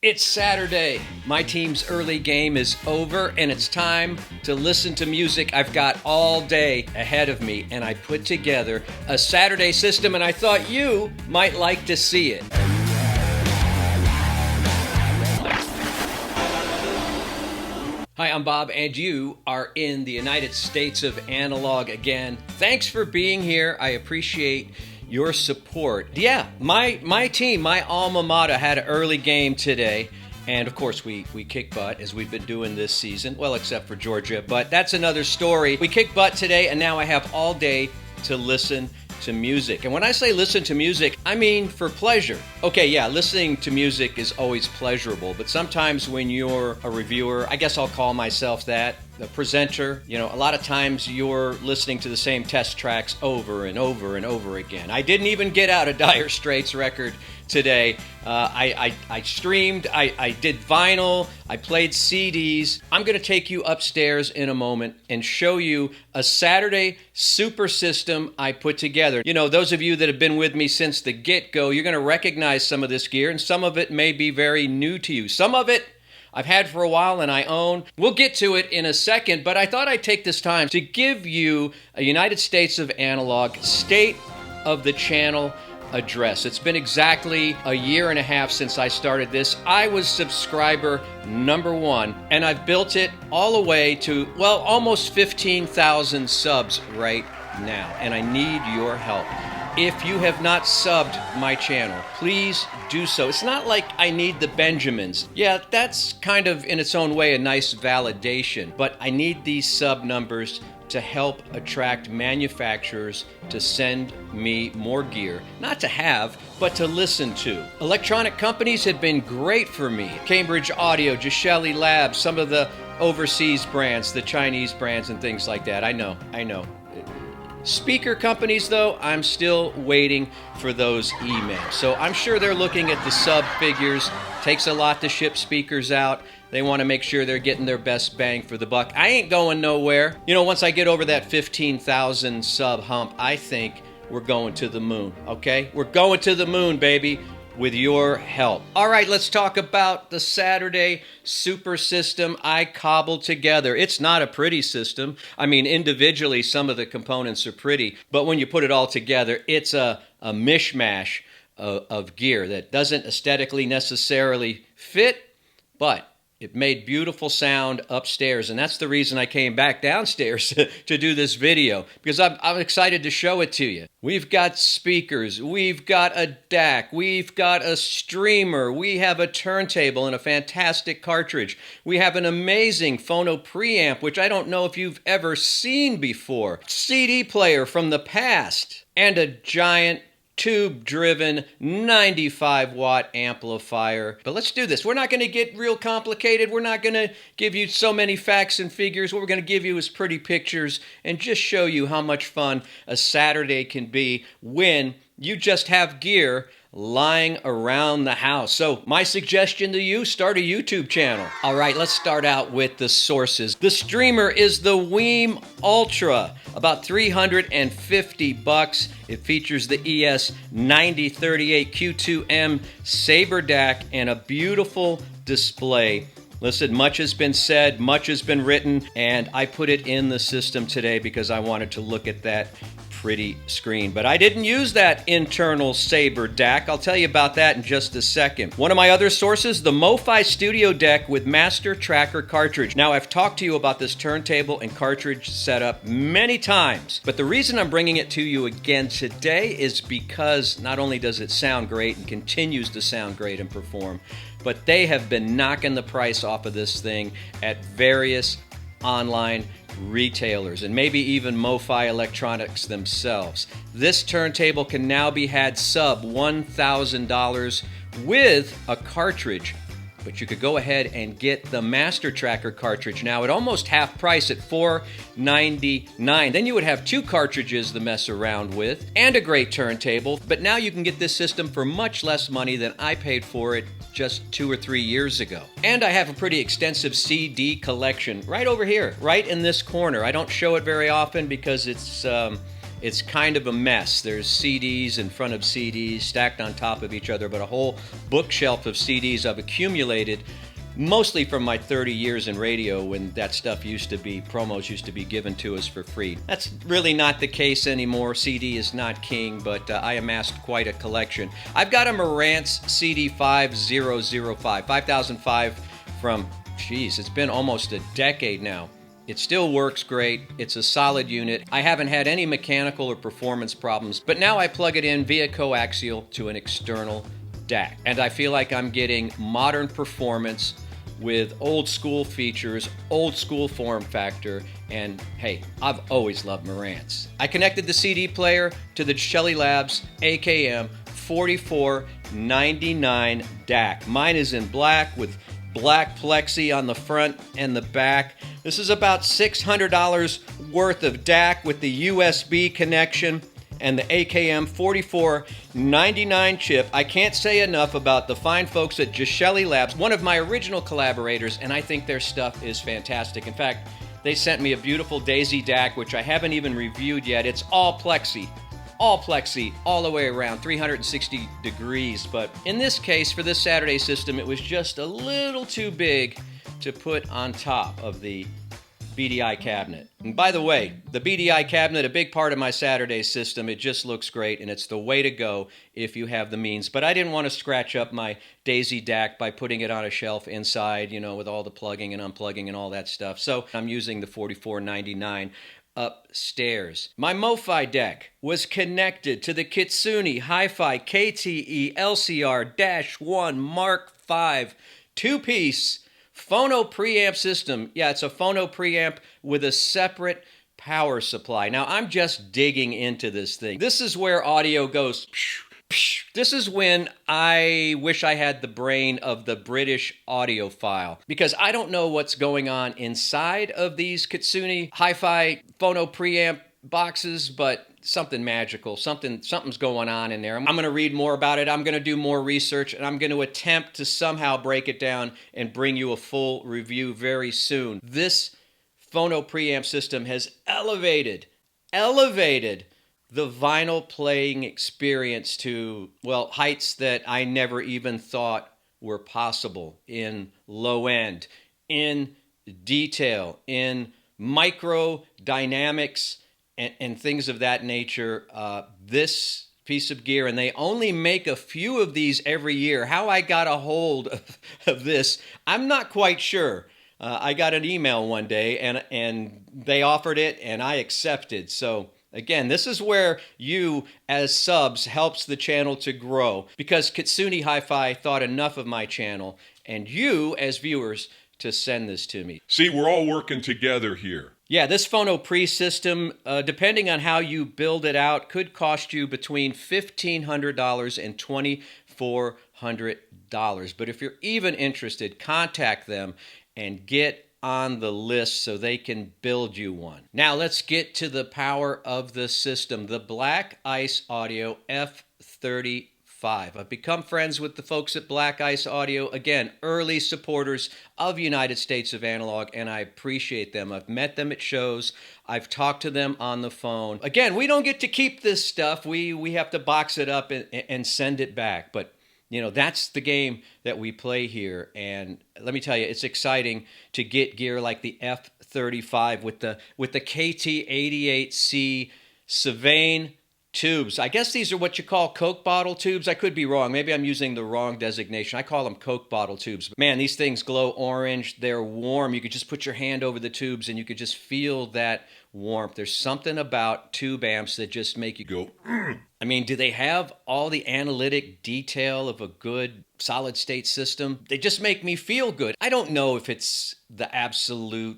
It's Saturday. My team's early game is over and it's time to listen to music I've got all day ahead of me, and I put together a Saturday system and I thought you might like to see it. Hi, I'm Bob, and you are in the United States of Analog again. Thanks for being here. I appreciate your support. Yeah, my team, my alma mater, had an early game today. And of course, we kick butt as we've been doing this season. Well, except for Georgia, but that's another story. We kicked butt today, and now I have all day to listen to music. And when I say listen to music, I mean for pleasure. Okay, yeah, listening to music is always pleasurable, but sometimes when you're a reviewer, I guess I'll call myself that, the presenter, a lot of times you're listening to the same test tracks over and over and over again. I didn't even get out a Dire Straits record today. I streamed, I did vinyl, I played CDs. I'm going to take you upstairs in a moment and show you a Saturday super system I put together. Those of you that have been with me since the get-go, you're going to recognize some of this gear, and some of it may be very new to you. Some of it I've had for a while and I own. We'll get to it in a second, but I thought I'd take this time to give you a United States of Analog State of the Channel address. It's been exactly a year and a half since I started this. I was subscriber number 1, and I've built it all the way to, almost 15,000 subs right now, and I need your help. If you have not subbed my channel, please do so. It's not like I need the Benjamins. Yeah, that's kind of in its own way a nice validation, but I need these sub numbers to help attract manufacturers to send me more gear, not to have, but to listen to. Electronic companies have been great for me. Cambridge Audio, Gishelli Labs, some of the overseas brands, the Chinese brands and things like that. I know. Speaker companies, though, I'm still waiting for those emails. So I'm sure they're looking at the sub figures. Takes a lot to ship speakers out. They want to make sure they're getting their best bang for the buck. I ain't going nowhere. Once I get over that 15,000 sub hump, I think we're going to the moon, okay? We're going to the moon, baby, with your help. All right, let's talk about the Saturday super system I cobbled together. It's not a pretty system. I mean, individually, some of the components are pretty, but when you put it all together, it's a mishmash of gear that doesn't aesthetically necessarily fit, but it made beautiful sound upstairs, and that's the reason I came back downstairs to do this video, because I'm excited to show it to you. We've got speakers, we've got a DAC, we've got a streamer, we have a turntable and a fantastic cartridge. We have an amazing Phono preamp, which I don't know if you've ever seen before. CD player from the past, and a giant tube-driven 95-watt amplifier. But let's do this. We're not going to get real complicated. We're not going to give you so many facts and figures. What we're going to give you is pretty pictures and just show you how much fun a Saturday can be when you just have gear lying around the house. So my suggestion to you, start a YouTube channel. All right, let's start out with the sources. The streamer is the Weem Ultra, about $350. It features the ES9038 Q2M Saber DAC and a beautiful display. Listen, much has been said, much has been written, and I put it in the system today because I wanted to look at that pretty screen. But I didn't use that internal Saber DAC. I'll tell you about that in just a second. One of my other sources, the MoFi Studio Deck with Master Tracker cartridge. Now, I've talked to you about this turntable and cartridge setup many times, but the reason I'm bringing it to you again today is because not only does it sound great and continues to sound great and perform, but they have been knocking the price off of this thing at various online retailers and maybe even MoFi Electronics themselves. This turntable can now be had sub $1,000 with a cartridge, but you could go ahead and get the Master Tracker cartridge now at almost half price at $499. Then you would have 2 cartridges to mess around with and a great turntable, but now you can get this system for much less money than I paid for it just 2 or 3 years ago. And I have a pretty extensive CD collection right over here, right in this corner. I don't show it very often because it's It's kind of a mess. There's CDs in front of CDs stacked on top of each other, but a whole bookshelf of CDs I've accumulated mostly from my 30 years in radio when that stuff used to be, promos used to be given to us for free. That's really not the case anymore. CD is not king, but I amassed quite a collection. I've got a Marantz CD 5005 from, it's been almost a decade now. It still works great. It's a solid unit. I haven't had any mechanical or performance problems, but now I plug it in via coaxial to an external DAC. And I feel like I'm getting modern performance with old school features, old school form factor, and hey, I've always loved Marantz. I connected the CD player to the Shelly Labs AKM 4499 DAC. Mine is in black with black plexi on the front and the back. This is about $600 worth of DAC with the USB connection and the AKM 4499 chip. I can't say enough about the fine folks at Shelly Labs, one of my original collaborators, and I think their stuff is fantastic. In fact, they sent me a beautiful Daisy DAC, which I haven't even reviewed yet. It's all plexi, all the way around, 360 degrees. But in this case, for this Saturday system, it was just a little too big to put on top of the BDI cabinet. And by the way, the BDI cabinet, a big part of my Saturday system. It just looks great, and it's the way to go if you have the means. But I didn't want to scratch up my Daisy DAC by putting it on a shelf inside, with all the plugging and unplugging and all that stuff. So I'm using the 4499 upstairs. My MoFi deck was connected to the Kitsune Hi-Fi KTE LCR-1 Mark V 2-piece Phono preamp system. Yeah, it's a Phono preamp with a separate power supply. Now, I'm just digging into this thing. This is where audio goes. This is when I wish I had the brain of the British audiophile, because I don't know what's going on inside of these Kitsune Hi-Fi Phono preamp boxes, but something magical, something's going on in there. I'm going to read more about it. I'm going to do more research, and I'm going to attempt to somehow break it down and bring you a full review very soon. This Phono preamp system has elevated the vinyl playing experience to, heights that I never even thought were possible in low end, in detail, in micro dynamics, and things of that nature. This piece of gear, and they only make a few of these every year. How I got a hold of this, I'm not quite sure. I got an email one day, and they offered it, and I accepted. So again, this is where you, as subs, helps the channel to grow, because Kitsune Hi-Fi thought enough of my channel, and you, as viewers, to send this to me. See, we're all working together here. Yeah, this Phono Pre system, depending on how you build it out, could cost you between $1,500 and $2,400. But if you're even interested, contact them and get on the list so they can build you one. Now let's get to the power of the system. The Black Ice Audio F35. I've become friends with the folks at Black Ice Audio. Again, early supporters of United States of Analog, and I appreciate them. I've met them at shows. I've talked to them on the phone. Again, we don't get to keep this stuff. We have to box it up and send it back. But that's the game that we play here. And let me tell you, it's exciting to get gear like the F35 with the KT88C Sylvain tubes. I guess these are what you call Coke bottle tubes. I could be wrong. Maybe I'm using the wrong designation. I call them Coke bottle tubes. Man, these things glow orange. They're warm. You could just put your hand over the tubes and you could just feel that warmth. There's something about tube amps that just make you go, I mean, do they have all the analytic detail of a good solid state system? They just make me feel good. I don't know if it's the absolute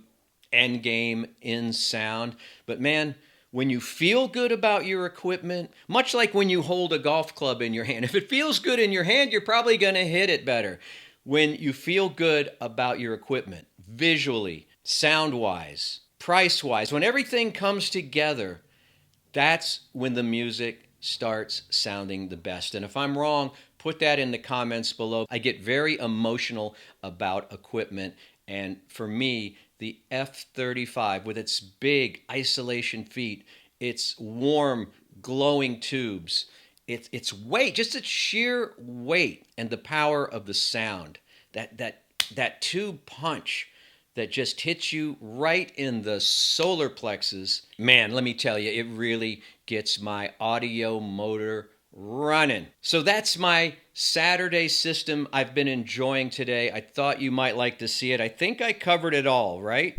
end game in sound, but man, when you feel good about your equipment, much like when you hold a golf club in your hand, if it feels good in your hand, you're probably going to hit it better. When you feel good about your equipment, visually, sound-wise, price-wise, when everything comes together, that's when the music starts sounding the best. And if I'm wrong, put that in the comments below. I get very emotional about equipment, and for me, the F35 with its big isolation feet its warm, glowing tubes, its weight, just its sheer weight, and the power of the sound. That tube punch that just hits you right in the solar plexus. Man, let me tell you, it really gets my audio motor running. So that's my Saturday system I've been enjoying today. I thought you might like to see it. I think I covered it all, right?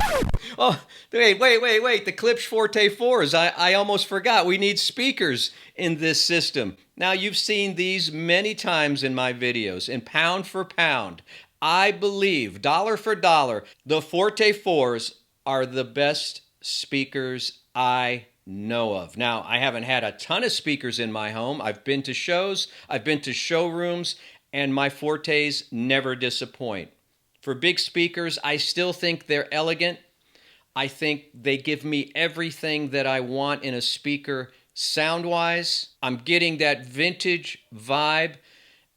Oh, wait. The Klipsch Forte 4s. I almost forgot. We need speakers in this system. Now, you've seen these many times in my videos, and pound for pound, I believe, dollar for dollar, the Forte 4s are the best speakers I know of. Now, I haven't had a ton of speakers in my home. I've been to shows, I've been to showrooms, and my Fortes never disappoint. For big speakers, I still think they're elegant. I think they give me everything that I want in a speaker sound-wise. I'm getting that vintage vibe.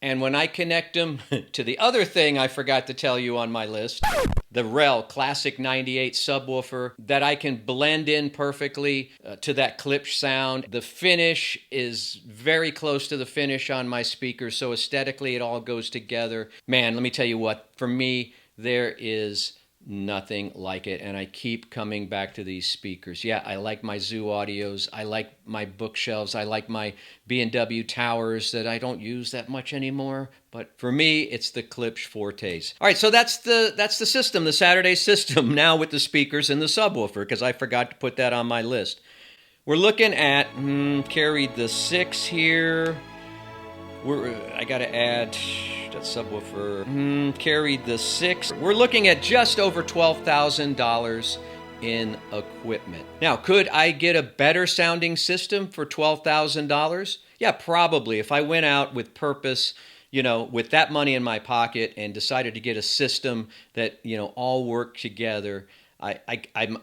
And when I connect them to the other thing I forgot to tell you on my list, the Rel Classic 98 subwoofer that I can blend in perfectly to that Klipsch sound. The finish is very close to the finish on my speakers, so aesthetically it all goes together. Man, let me tell you what, for me, there is nothing like it, and I keep coming back to these speakers. Yeah, I like my Zoo Audios, I like my bookshelves, I like my B&W towers that I don't use that much anymore, but for me, it's the Klipsch Fortes. All right, so that's the system, the Saturday system, now with the speakers and the subwoofer, because I forgot to put that on my list. We're looking at, carried the 6 here. I gotta add that subwoofer. Carried the 6. We're looking at just over $12,000 in equipment. Now, could I get a better sounding system for $12,000? Yeah, probably. If I went out with purpose, with that money in my pocket and decided to get a system that, all work together,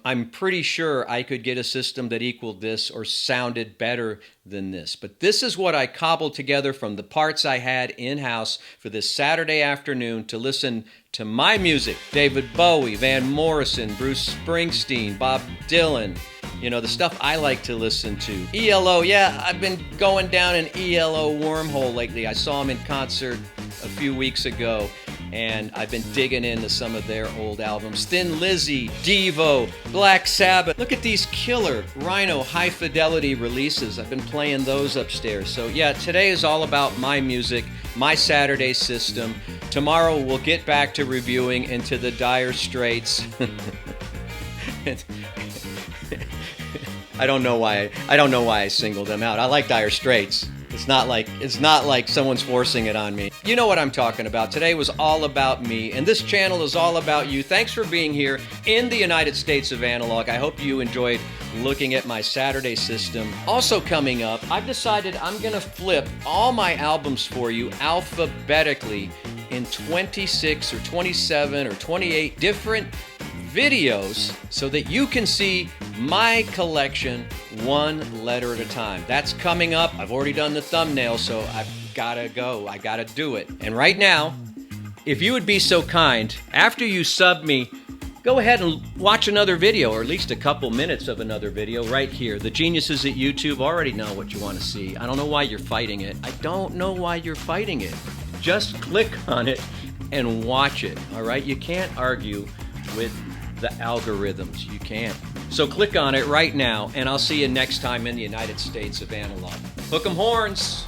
I'm pretty sure I could get a system that equaled this or sounded better than this. But this is what I cobbled together from the parts I had in-house for this Saturday afternoon to listen to my music. David Bowie, Van Morrison, Bruce Springsteen, Bob Dylan, the stuff I like to listen to. ELO, yeah, I've been going down an ELO wormhole lately. I saw them in concert a few weeks ago, and I've been digging into some of their old albums. Thin Lizzy, Devo, Black Sabbath. Look at these killer Rhino high-fidelity releases. I've been playing those upstairs. So yeah, today is all about my music, my Saturday system. Tomorrow we'll get back to reviewing Into the Dire Straits. I don't know why I singled them out. I like Dire Straits. It's not like someone's forcing it on me. You know what I'm talking about. Today was all about me, and this channel is all about you. Thanks for being here in the United States of Analog. I hope you enjoyed looking at my Saturday system. Also coming up, I've decided I'm gonna flip all my albums for you alphabetically in 26 or 27 or 28 different videos so that you can see my collection one letter at a time. That's coming up. I've already done the thumbnail, so I've gotta go. I gotta do it. And right now, if you would be so kind, after you sub me, go ahead and watch another video, or at least a couple minutes of another video right here. The geniuses at YouTube already know what you want to see. I don't know why you're fighting it. I don't know why you're fighting it. Just click on it and watch it, all right? You can't argue with the algorithms. You can't. So click on it right now, and I'll see you next time in the United States of Analog. Hook 'em horns!